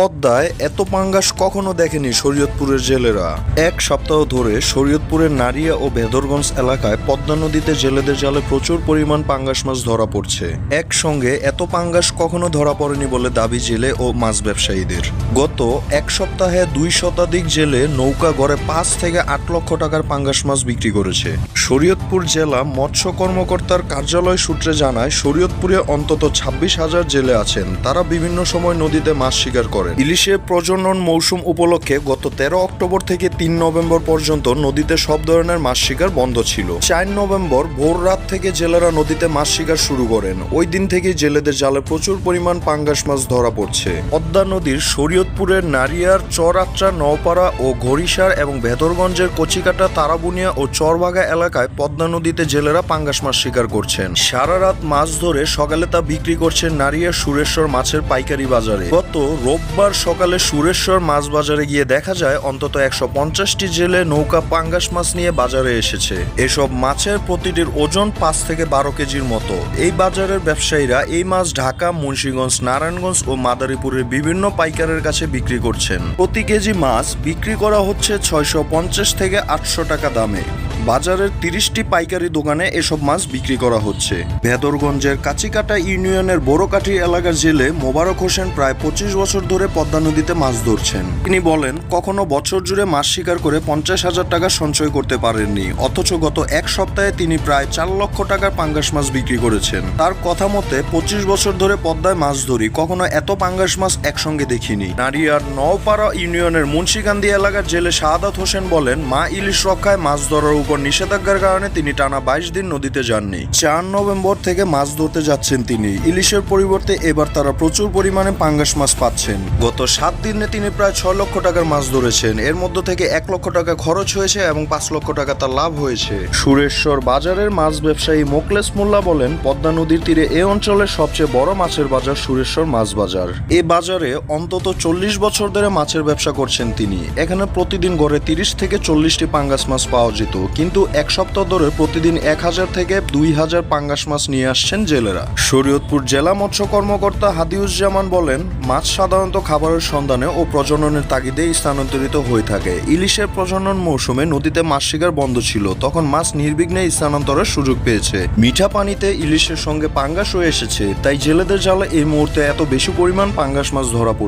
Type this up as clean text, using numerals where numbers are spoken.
পদ্মায় এত পাঙ্গাস কখনো দেখেনি শরীয়তপুরের জেলেরা। এক সপ্তাহ ধরে শরীয়তপুরের নারিয়া ও ভেদরগঞ্জ এলাকায় পদ্মা নদীতে জেলেদের জালে প্রচুর পরিমাণ পাঙ্গাস মাছ ধরা পড়ছে। একসঙ্গে এত পাঙ্গাস কখনো ধরা পড়েনি বলে দাবি জেলে ও মাছ ব্যবসায়ীদের। গত এক সপ্তাহে 2 শতাধিক জেলে নৌকা গড়ে 5 থেকে 8 লক্ষ টাকার পাঙ্গাস মাছ বিক্রি করেছে। শরীয়তপুর জেলা মৎস্য কর্মকর্তার কার্যালয় সূত্রে জানায়, শরীয়তপুরে অন্তত 26,000 জেলে আছেন। তারা বিভিন্ন সময় নদীতে মাছ শিকার করেন। ইলিশের প্রজনন মৌসুম উপলক্ষে গত 13 অক্টোবর থেকে 3 নভেম্বর পর্যন্ত নদীতে সব ধরনের মাছ শিকার বন্ধ ছিল। 4 নভেম্বর ভোর রাত থেকে জেলেরা নদীতে মাছ শিকার শুরু করেন। ওই দিন থেকে জেলেদের জালে প্রচুর পরিমাণ পাঙ্গাস মাছ ধরা পড়ছে। পদ্মা নদীর শরীয়তপুরের নারিয়ার চরআত্রা, নওপাড়া ও ঘড়িসার এবং ভেদরগঞ্জের কচিকাটা, তারাবুনিয়া ও চরভাগা এলাকায় পদ্মা নদীতে জেলেরা পাঙ্গাস মাছ শিকার করছেন। সারা রাত মাছ ধরে সকালে তা বিক্রি করছেন নারিয়ার সুরেশ্বর মাছের পাইকারি বাজারে। গত রোববার সকালে সুরেশ্বর মাছ বাজারে গিয়ে দেখা যায় অন্তত 150টি জেলে নৌকা পাঙ্গাস মাছ নিয়ে বাজারে এসেছে। এসব মাছের প্রতিটির ওজন 5 থেকে 12 কেজির মতো। এই বাজারের ব্যবসায়ীরা এই মাছ ঢাকা, মুন্সিগঞ্জ, নারায়ণগঞ্জ ও মাদারীপুরের বিভিন্ন পাইকারের কাছে বিক্রি করছেন। প্রতি কেজি মাছ বিক্রি করা হচ্ছে 650 থেকে 800 টাকা দামে। বাজারের 30টি পাইকারি দোকানে এসব মাছ বিক্রি করা হচ্ছে। ভেদরগঞ্জের কাচিকাটা ইউনিয়নের বড়কাঠি এলাকার জেলে মোবারক হোসেন প্রায় 25 বছর ধরে পদ্মা নদীতে মাছ ধরছেন। তিনি বলেন, কখনো বছর জুড়ে মাছ শিকার করে 50,000 টাকা সঞ্চয় করতে পারেননি, অথচ গত এক সপ্তাহে তিনি প্রায় 4 লক্ষ টাকার পাঙ্গাস মাছ বিক্রি করেছেন। তার কথা মতে, 25 বছর ধরে পদ্মায় মাছ ধরি, কখনো এত পাঙ্গাস মাছ একসঙ্গে দেখিনি। নারিয়ার নওপাড়া ইউনিয়নের মুন্সিকান্দি এলাকার জেলে শাহাদাত হোসেন বলেন, মা ইলিশ রক্ষায় মাছ ধরার উপর নিষেধাজ্ঞার কারণে তিনি টানা 22 দিন নদীতে যাননি। 4 নভেম্বর থেকে মাছ ধরতে যাচ্ছেন তিনি। ইলিশের পরিবর্তে এবার তারা প্রচুর পরিমাণে পাঙ্গাস মাছ পাচ্ছেন। গত 7 দিনে তিনি প্রায় 6 লক্ষ টাকার মাছ ধরেছেন। এর মধ্য থেকে 1 লক্ষ টাকা খরচ হয়েছে এবং 5 লক্ষ টাকা তার লাভ হয়েছে। সুরেশ্বর বাজারের মাছ ব্যবসায়ী মোকলেস মোল্লা বলেন, পদ্মা নদীর তীরে এ অঞ্চলের সবচেয়ে বড় মাছের বাজার সুরেশ্বর মাছ বাজার। এ বাজারে অন্তত 40 বছর ধরে মাছের ব্যবসা করছেন তিনি। এখানে প্রতিদিন গড়ে 30 থেকে 40টি পাঙ্গাস মাছ পাওয়া যেত, কিন্তু এক সপ্তাহ ধরে প্রতিদিন 1000 থেকে 2000 পাঙ্গাস মাছ নিয়ে আসছেন জেলেরা। শরীয়তপুর জেলা মৎস্য কর্মকর্তা হাদিউজ্জামান বলেন, মাছ সাধারণত খাবারের সন্ধানে ও প্রজননের তাগিদে স্থানান্তরিত হয়ে থাকে। ইলিশের প্রজনন মৌসুমে নদীতে মাছ শিকার বন্ধ ছিল, তখন মাছ নির্বিঘ্নে স্থানান্তরের সুযোগ পেয়েছে। মিঠা পানিতে ইলিশের সঙ্গে পাঙ্গাসও এসেছে, তাই জেলেদের জালে এই মুহূর্তে এত বেশি পরিমাণ পাঙ্গাস মাছ ধরা পড়ছে।